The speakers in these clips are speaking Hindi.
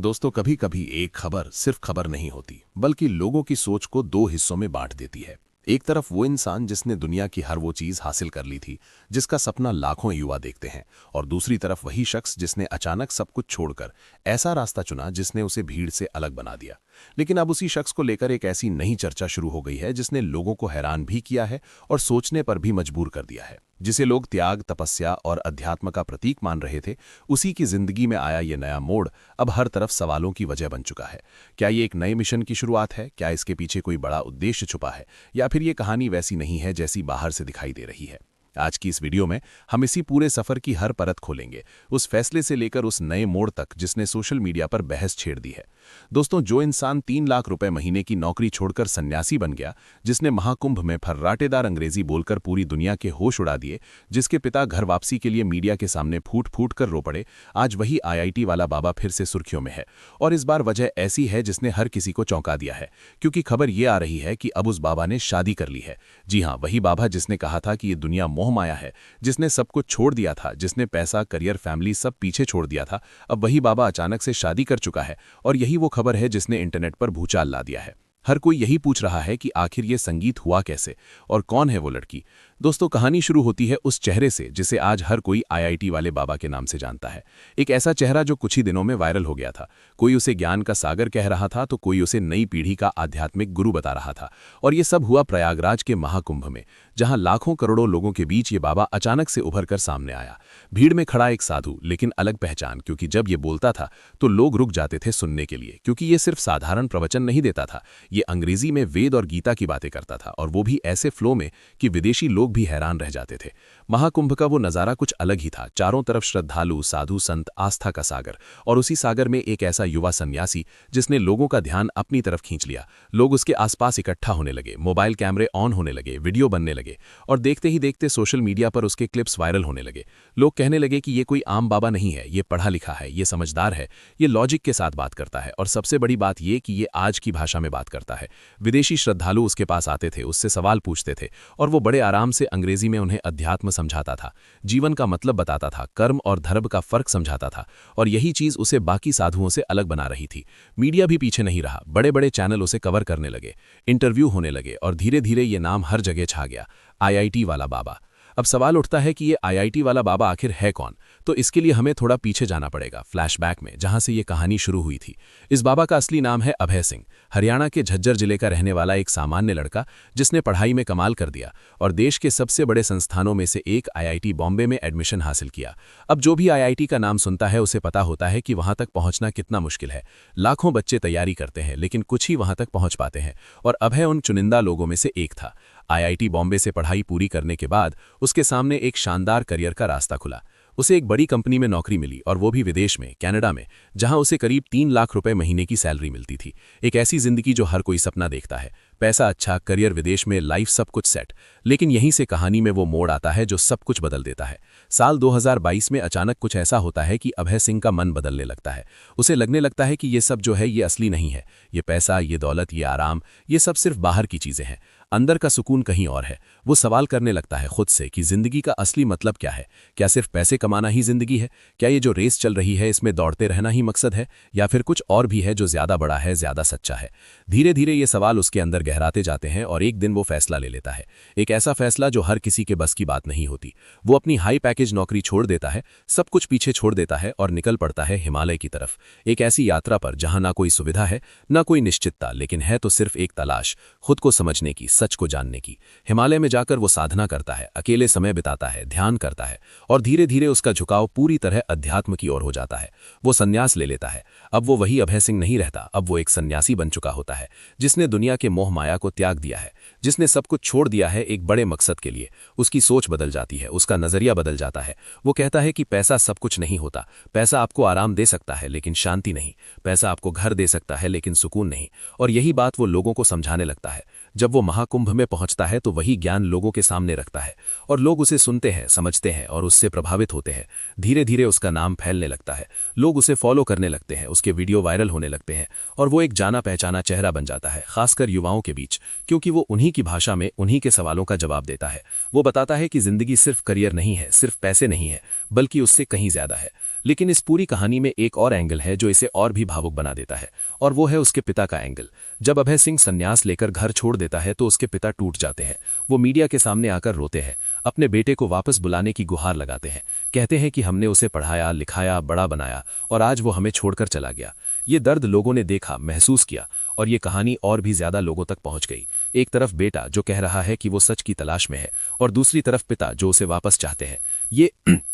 दोस्तों, कभी कभी एक खबर सिर्फ खबर नहीं होती, बल्कि लोगों की सोच को दो हिस्सों में बांट देती है। एक तरफ वो इंसान जिसने दुनिया की हर वो चीज हासिल कर ली थी जिसका सपना लाखों युवा देखते हैं, और दूसरी तरफ वही शख्स जिसने अचानक सब कुछ छोड़कर ऐसा रास्ता चुना जिसने उसे भीड़ से अलग बना दिया। लेकिन अब उसी शख्स को लेकर एक ऐसी नई चर्चा शुरू हो गई है जिसने लोगों को हैरान भी किया है और सोचने पर भी मजबूर कर दिया है। जिसे लोग त्याग, तपस्या और अध्यात्म का प्रतीक मान रहे थे, उसी की जिंदगी में आया ये नया मोड़ अब हर तरफ सवालों की वजह बन चुका है। क्या ये एक नए मिशन की शुरुआत है? क्या इसके पीछे कोई बड़ा उद्देश्य छुपा है, या फिर ये कहानी वैसी नहीं है जैसी बाहर से दिखाई दे रही है? आज की इस वीडियो में हम इसी पूरे सफर की हर परत खोलेंगे, उस फैसले से लेकर उस नए मोड़ तक जिसने सोशल मीडिया पर बहस छेड़ दी है। दोस्तों, जो इंसान 3 लाख रुपए महीने की नौकरी छोड़कर सन्यासी बन गया, जिसने महाकुंभ में फर्राटेदार अंग्रेजी बोलकर पूरी दुनिया के होश उड़ा दिए, जिसके पिता घर वापसी के लिए मीडिया के सामने फूट फूट कर रो पड़े, आज वही आईआईटी वाला बाबा फिर से सुर्खियों में है। और इस बार वजह ऐसी है जिसने हर किसी को चौंका दिया है, क्योंकि खबर ये आ रही है कि अब उस बाबा ने शादी कर ली है। जी हाँ, वही बाबा जिसने कहा था कि ये दुनिया मोह माया है, जिसने सब कुछ छोड़ दिया था, जिसने पैसा, करियर, फैमिली सब पीछे छोड़ दिया था, अब वही बाबा अचानक से शादी कर चुका है। और यही वो खबर है जिसने इंटरनेट पर भूचाल ला दिया है। हर कोई यही पूछ रहा है कि आखिर ये संगीत हुआ कैसे और कौन है वो लड़की। दोस्तों, कहानी शुरू होती है उस चेहरे से जिसे आज हर कोई आईआईटी वाले बाबा के नाम से जानता है। एक ऐसा चेहरा जो कुछ ही दिनों में वायरल हो गया था। कोई उसे ज्ञान का सागर कह रहा था, तो कोई उसे नई पीढ़ी का आध्यात्मिक गुरु बता रहा था। और ये सब हुआ प्रयागराज के महाकुंभ में, जहां लाखों करोड़ों लोगों के बीच ये बाबा अचानक से उभर कर सामने आया। भीड़ में खड़ा एक साधु, लेकिन अलग पहचान, क्योंकि जब ये बोलता था तो लोग रुक जाते थे सुनने के लिए, क्योंकि ये सिर्फ साधारण प्रवचन नहीं देता था। ये अंग्रेजी में वेद और गीता की बातें करता था, और वो भी ऐसे फ्लो में कि विदेशी लोग भी हैरान रह जाते थे। महाकुंभ का वो नजारा कुछ अलग ही था। चारों तरफ श्रद्धालु, साधु, संत, आस्था का सागर, और उसी सागर में एक ऐसा युवा सन्यासी जिसने लोगों का ध्यान अपनी तरफ खींच लिया। लोग उसके आसपास इकट्ठा होने लगे, मोबाइल कैमरे ऑन होने लगे, वीडियो बनने लगे, और देखते ही देखते सोशल मीडिया पर उसके क्लिप्स वायरल होने लगे। लोग कहने लगे कि ये कोई आम बाबा नहीं है, ये पढ़ा लिखा है, ये समझदार है, ये लॉजिक के साथ बात करता है, और सबसे बड़ी बात ये कि ये आज की भाषा में बात करता है। विदेशी श्रद्धालु उसके पास आते थे, उससे सवाल पूछते थे, और वो बड़े आराम से अंग्रेजी में उन्हें अध्यात्म समझाता था, जीवन का मतलब बताता था, कर्म और धर्म का फर्क समझाता था। और यही चीज उसे बाकी साधुओं से अलग बना रही थी। मीडिया भी पीछे नहीं रहा, बड़े बड़े चैनल उसे कवर करने लगे, इंटरव्यू होने लगे, और धीरे धीरे ये नाम हर जगह छा गया, आईआईटी वाला बाबा। अब सवाल उठता है कि ये आईआईटी वाला बाबा आखिर है कौन? तो इसके लिए हमें थोड़ा पीछे जाना पड़ेगा, फ्लैशबैक में, जहां से ये कहानी शुरू हुई थी। इस बाबा का असली नाम है अभय सिंह। हरियाणा के झज्जर जिले का रहने वाला एक सामान्य लड़का, जिसने पढ़ाई में कमाल कर दिया और देश के सबसे बड़े संस्थानों में से एक आईआईटी बॉम्बे में एडमिशन हासिल किया। अब जो भी आईआईटी का नाम सुनता है उसे पता होता है कि वहां तक पहुंचना कितना मुश्किल है। लाखों बच्चे तैयारी करते हैं, लेकिन कुछ ही वहां तक पहुंच पाते हैं, और अभय उन चुनिंदा लोगों में से एक था। आईआईटी बॉम्बे से पढ़ाई पूरी करने के बाद उसके सामने एक शानदार करियर का रास्ता खुला। उसे एक बड़ी कंपनी में नौकरी मिली, और वो भी विदेश में, कनाडा में, जहां उसे करीब 3 लाख रुपए महीने की सैलरी मिलती थी। एक ऐसी जिंदगी जो हर कोई सपना देखता है, पैसा अच्छा, करियर विदेश में, लाइफ सब कुछ सेट। लेकिन यहीं से कहानी में वो मोड़ आता है जो सब कुछ बदल देता है। साल 2022 में अचानक कुछ ऐसा होता है कि अभय सिंह का मन बदलने लगता है। उसे लगने लगता है कि ये सब जो है ये असली नहीं है। ये पैसा, ये दौलत, ये आराम, ये सब सिर्फ बाहर की चीजें हैं, अंदर का सुकून कहीं और है। वो सवाल करने लगता है खुद से कि जिंदगी का असली मतलब क्या है? क्या सिर्फ पैसे कमाना ही जिंदगी है? क्या ये जो रेस चल रही है इसमें दौड़ते रहना ही मकसद है, या फिर कुछ और भी है जो ज्यादा बड़ा है, ज्यादा सच्चा है? धीरे धीरे ये सवाल उसके अंदर गहराते जाते हैं, और एक दिन वो फैसला ले लेता है। एक ऐसा फैसला जो हर किसी के बस की बात नहीं होती। वो अपनी हाई पैकेज नौकरी छोड़ देता है, सब कुछ पीछे छोड़ देता है, और निकल पड़ता है हिमालय की तरफ। एक ऐसी यात्रा पर जहां ना कोई सुविधा है, ना कोई निश्चितता, लेकिन है तो सिर्फ एक तलाश, खुद को समझने की, सच को जानने की। हिमालय में जाकर वो साधना करता है, अकेले समय बिताता है, ध्यान करता है, और धीरे धीरे उसका झुकाव पूरी तरह अध्यात्म की ओर हो जाता है। वो संन्यास ले लेता है। अब वो वही अभय सिंह नहीं रहता, अब वो एक सन्यासी बन चुका होता है, जिसने दुनिया के मोह माया को त्याग दिया है, जिसने सब कुछ छोड़ दिया है एक बड़े मकसद के लिए। उसकी सोच बदल जाती है, उसका नजरिया बदल जाता है। वो कहता है कि पैसा सब कुछ नहीं होता। पैसा आपको आराम दे सकता है, लेकिन शांति नहीं। पैसा आपको घर दे सकता है, लेकिन सुकून नहीं। और यही बात वो लोगों को समझाने लगता है। जब वो महाकुंभ में पहुंचता है तो वही ज्ञान लोगों के सामने रखता है, और लोग उसे सुनते हैं, समझते हैं, और उससे प्रभावित होते हैं। धीरे धीरे उसका नाम फैलने लगता है, लोग उसे फॉलो करने लगते हैं, उसके वीडियो वायरल होने लगते हैं, और वो एक जाना पहचाना चेहरा बन जाता है, खासकर युवाओं के बीच, क्योंकि वो उन्हीं की भाषा में उन्हीं के सवालों का जवाब देता है। वो बताता है कि जिंदगी सिर्फ करियर नहीं है, सिर्फ पैसे नहीं है, बल्कि उससे कहीं ज्यादा है। लेकिन इस पूरी कहानी में एक और एंगल है जो इसे और भी भावुक बना देता है, और वो है उसके पिता का एंगल। जब अभय सिंह संन्यास लेकर घर छोड़ देता है तो उसके पिता टूट जाते हैं। वो मीडिया के सामने आकर रोते हैं, अपने बेटे को वापस बुलाने की गुहार लगाते हैं, कहते हैं कि हमने उसे पढ़ाया लिखाया बड़ा बनाया और आज वो हमें छोड़कर चला गया। ये दर्द लोगों ने देखा, महसूस किया, और ये कहानी और भी ज्यादा लोगों तक पहुंच गई। एक तरफ बेटा जो कह रहा है कि वो सच की तलाश में है, और दूसरी तरफ पिता जो उसे वापस चाहते हैं। ये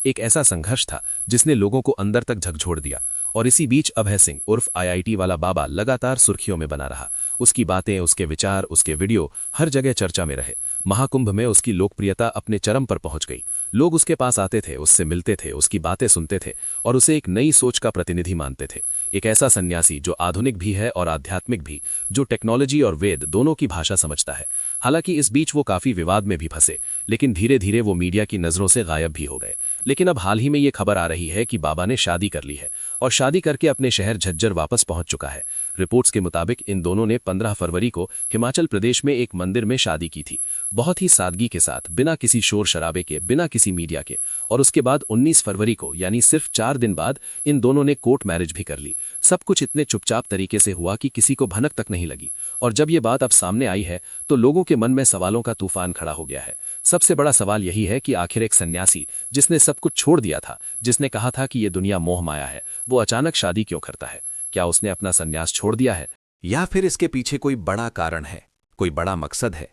एक ऐसा संघर्ष था जिसने लोगों को अंदर तक झकझोर दिया। और इसी बीच अभय सिंह उर्फ आईआईटी वाला बाबा लगातार सुर्खियों में बना रहा। उसकी बातें, उसके विचार, उसके वीडियो हर जगह चर्चा में रहे। महाकुंभ में उसकी लोकप्रियता अपने चरम पर पहुंच गई। लोग उसके पास आते थे, उससे मिलते थे, उसकी बातें सुनते थे और उसे एक नई सोच का प्रतिनिधि मानते थे। एक ऐसा सन्यासी जो आधुनिक भी है और आध्यात्मिक भी, जो टेक्नोलॉजी और वेद दोनों की भाषा समझता है। हालांकि इस बीच वो काफी विवाद में भी फंसे, लेकिन धीरे धीरे वो मीडिया की नजरों से गायब भी हो गए। लेकिन अब हाल ही में ये खबर आ रही है कि बाबा ने शादी कर ली है और शादी करके अपने शहर झज्जर वापस पहुंच चुका है। रिपोर्ट्स के मुताबिक इन दोनों ने 15 फरवरी को हिमाचल प्रदेश में एक मंदिर में शादी की थी, बहुत ही सादगी के साथ, बिना किसी शोर शराबे के, बिना किसी मीडिया के। और उसके बाद 19 फरवरी को, यानी सिर्फ 4 दिन बाद, इन दोनों ने कोर्ट मैरिज भी कर ली। सब कुछ इतने चुपचाप तरीके से हुआ कि किसी को भनक तक नहीं लगी। और जब ये बात अब सामने आई है तो लोगों के मन में सवालों का तूफान खड़ा हो गया है। सबसे बड़ा सवाल यही है कि आखिर एक सन्यासी जिसने सब कुछ छोड़ दिया था, जिसने कहा था कि ये दुनिया मोह माया है, वो अचानक शादी क्यों करता है? क्या उसने अपना सन्यास छोड़ दिया है, या फिर इसके पीछे कोई बड़ा कारण है, कोई बड़ा मकसद है?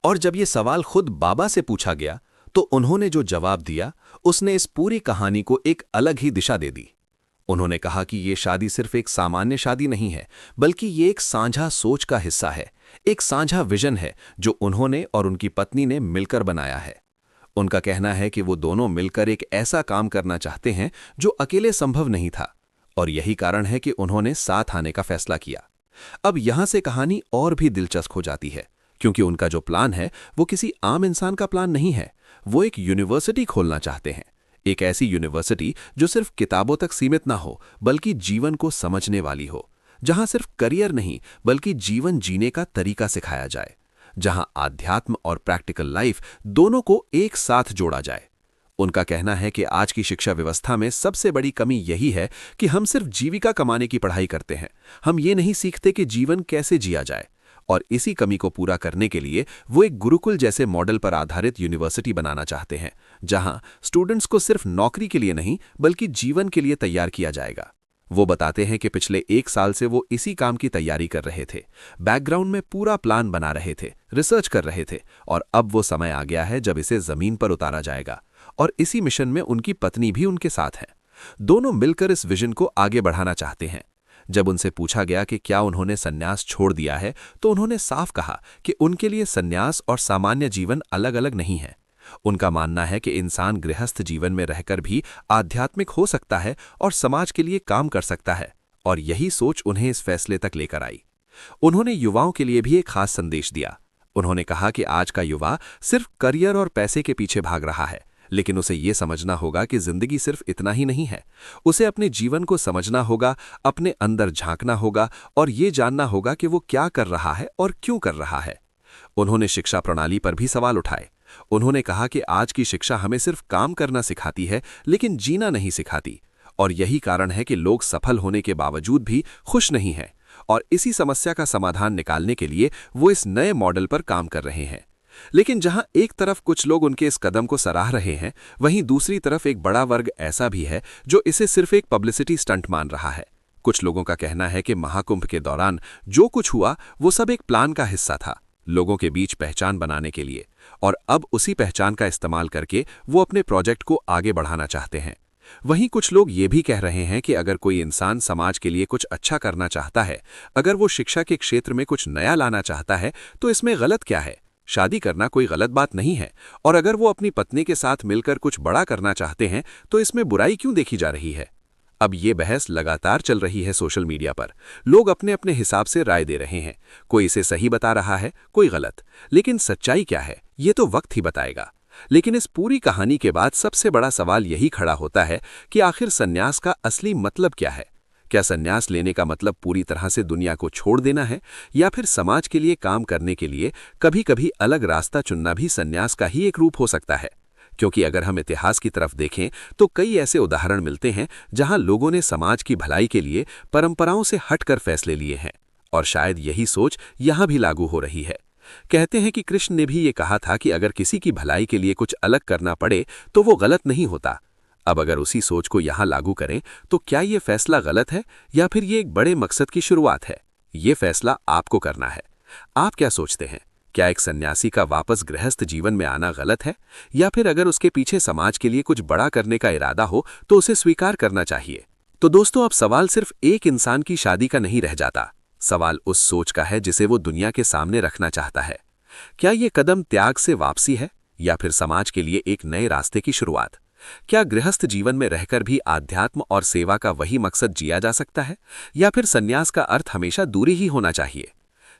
और जब ये सवाल खुद बाबा से पूछा गया तो उन्होंने जो जवाब दिया उसने इस पूरी कहानी को एक अलग ही दिशा दे दी। उन्होंने कहा कि ये शादी सिर्फ एक सामान्य शादी नहीं है, बल्कि ये एक साझा सोच का हिस्सा है, एक साझा विजन है जो उन्होंने और उनकी पत्नी ने मिलकर बनाया है। उनका कहना है कि वो दोनों मिलकर एक ऐसा काम करना चाहते हैं जो अकेले संभव नहीं था, और यही कारण है कि उन्होंने साथ आने का फैसला किया। अब यहां से कहानी और भी दिलचस्प हो जाती है, क्योंकि उनका जो प्लान है वो किसी आम इंसान का प्लान नहीं है। वो एक यूनिवर्सिटी खोलना चाहते हैं, एक ऐसी यूनिवर्सिटी जो सिर्फ किताबों तक सीमित ना हो, बल्कि जीवन को समझने वाली हो, जहां सिर्फ करियर नहीं बल्कि जीवन जीने का तरीका सिखाया जाए, जहां आध्यात्म और प्रैक्टिकल लाइफ दोनों को एक साथ जोड़ा जाए। उनका कहना है कि आज की शिक्षा व्यवस्था में सबसे बड़ी कमी यही है कि हम सिर्फ जीविका कमाने की पढ़ाई करते हैं, हम ये नहीं सीखते कि जीवन कैसे जिया जाए। और इसी कमी को पूरा करने के लिए वो एक गुरुकुल जैसे मॉडल पर आधारित यूनिवर्सिटी बनाना चाहते हैं, जहां स्टूडेंट्स को सिर्फ नौकरी के लिए नहीं बल्कि जीवन के लिए तैयार किया जाएगा। वो बताते हैं कि पिछले 1 साल से वो इसी काम की तैयारी कर रहे थे, बैकग्राउंड में पूरा प्लान बना रहे थे, रिसर्च कर रहे थे, और अब वो समय आ गया है जब इसे जमीन पर उतारा जाएगा। और इसी मिशन में उनकी पत्नी भी उनके साथ है। दोनों मिलकर इस विजन को आगे बढ़ाना चाहते हैं। जब उनसे पूछा गया कि क्या उन्होंने सन्यास छोड़ दिया है, तो उन्होंने साफ कहा कि उनके लिए सन्यास और सामान्य जीवन अलग अलग नहीं है। उनका मानना है कि इंसान गृहस्थ जीवन में रहकर भी आध्यात्मिक हो सकता है और समाज के लिए काम कर सकता है, और यही सोच उन्हें इस फैसले तक लेकर आई। उन्होंने युवाओं के लिए भी एक खास संदेश दिया। उन्होंने कहा कि आज का युवा सिर्फ करियर और पैसे के पीछे भाग रहा है, लेकिन उसे ये समझना होगा कि जिंदगी सिर्फ इतना ही नहीं है। उसे अपने जीवन को समझना होगा, अपने अंदर झांकना होगा और ये जानना होगा कि वो क्या कर रहा है और क्यों कर रहा है। उन्होंने शिक्षा प्रणाली पर भी सवाल उठाए। उन्होंने कहा कि आज की शिक्षा हमें सिर्फ काम करना सिखाती है, लेकिन जीना नहीं सिखाती, और यही कारण है कि लोग सफल होने के बावजूद भी खुश नहीं हैं। और इसी समस्या का समाधान निकालने के लिए वो इस नए मॉडल पर काम कर रहे हैं। लेकिन जहां एक तरफ कुछ लोग उनके इस कदम को सराह रहे हैं, वहीं दूसरी तरफ एक बड़ा वर्ग ऐसा भी है जो इसे सिर्फ एक पब्लिसिटी स्टंट मान रहा है। कुछ लोगों का कहना है कि महाकुंभ के दौरान जो कुछ हुआ वो सब एक प्लान का हिस्सा था, लोगों के बीच पहचान बनाने के लिए, और अब उसी पहचान का इस्तेमाल करके वो अपने प्रोजेक्ट को आगे बढ़ाना चाहते हैं। वहीं कुछ लोग ये भी कह रहे हैं कि अगर कोई इंसान समाज के लिए कुछ अच्छा करना चाहता है, अगर वो शिक्षा के क्षेत्र में कुछ नया लाना चाहता है, तो इसमें गलत क्या है? शादी करना कोई गलत बात नहीं है, और अगर वो अपनी पत्नी के साथ मिलकर कुछ बड़ा करना चाहते हैं तो इसमें बुराई क्यों देखी जा रही है? अब ये बहस लगातार चल रही है सोशल मीडिया पर। लोग अपने अपने हिसाब से राय दे रहे हैं, कोई इसे सही बता रहा है, कोई गलत। लेकिन सच्चाई क्या है ये तो वक्त ही बताएगा। लेकिन इस पूरी कहानी के बाद सबसे बड़ा सवाल यही खड़ा होता है कि आखिर सन्यास का असली मतलब क्या है? क्या सन्यास लेने का मतलब पूरी तरह से दुनिया को छोड़ देना है, या फिर समाज के लिए काम करने के लिए कभी कभी अलग रास्ता चुनना भी सन्यास का ही एक रूप हो सकता है? क्योंकि अगर हम इतिहास की तरफ देखें तो कई ऐसे उदाहरण मिलते हैं जहां लोगों ने समाज की भलाई के लिए परंपराओं से हटकर फैसले लिए हैं, और शायद यही सोच यहां भी लागू हो रही है। कहते हैं कि कृष्ण ने भी ये कहा था कि अगर किसी की भलाई के लिए कुछ अलग करना पड़े तो वो गलत नहीं होता। अब अगर उसी सोच को यहां लागू करें तो क्या ये फैसला गलत है या फिर ये एक बड़े मकसद की शुरुआत है? ये फैसला आपको करना है। आप क्या सोचते हैं? क्या एक सन्यासी का वापस गृहस्थ जीवन में आना गलत है, या फिर अगर उसके पीछे समाज के लिए कुछ बड़ा करने का इरादा हो तो उसे स्वीकार करना चाहिए? तो दोस्तों, अब सवाल सिर्फ एक इंसान की शादी का नहीं रह जाता। सवाल उस सोच का है जिसे वो दुनिया के सामने रखना चाहता है। क्या ये कदम त्याग से वापसी है या फिर समाज के लिए एक नए रास्ते की शुरुआत? क्या गृहस्थ जीवन में रहकर भी आध्यात्म और सेवा का वही मकसद जिया जा सकता है, या फिर सन्यास का अर्थ हमेशा दूरी ही होना चाहिए?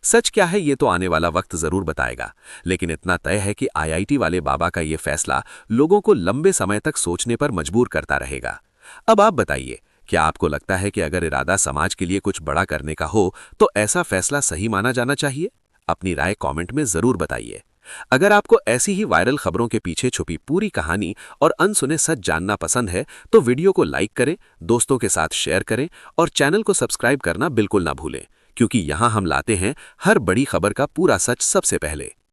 सच क्या है ये तो आने वाला वक्त जरूर बताएगा, लेकिन इतना तय है कि आईआईटी वाले बाबा का ये फैसला लोगों को लंबे समय तक सोचने पर मजबूर करता रहेगा। अब आप बताइए, क्या आपको लगता है कि अगर इरादा समाज के लिए कुछ बड़ा करने का हो तो ऐसा फैसला सही माना जाना चाहिए? अपनी राय कमेंट में जरूर बताइए। अगर आपको ऐसी ही वायरल खबरों के पीछे छुपी पूरी कहानी और अनसुने सच जानना पसंद है तो वीडियो को लाइक करें, दोस्तों के साथ शेयर करें और चैनल को सब्सक्राइब करना बिल्कुल ना भूलें, क्योंकि यहां हम लाते हैं हर बड़ी खबर का पूरा सच सबसे पहले।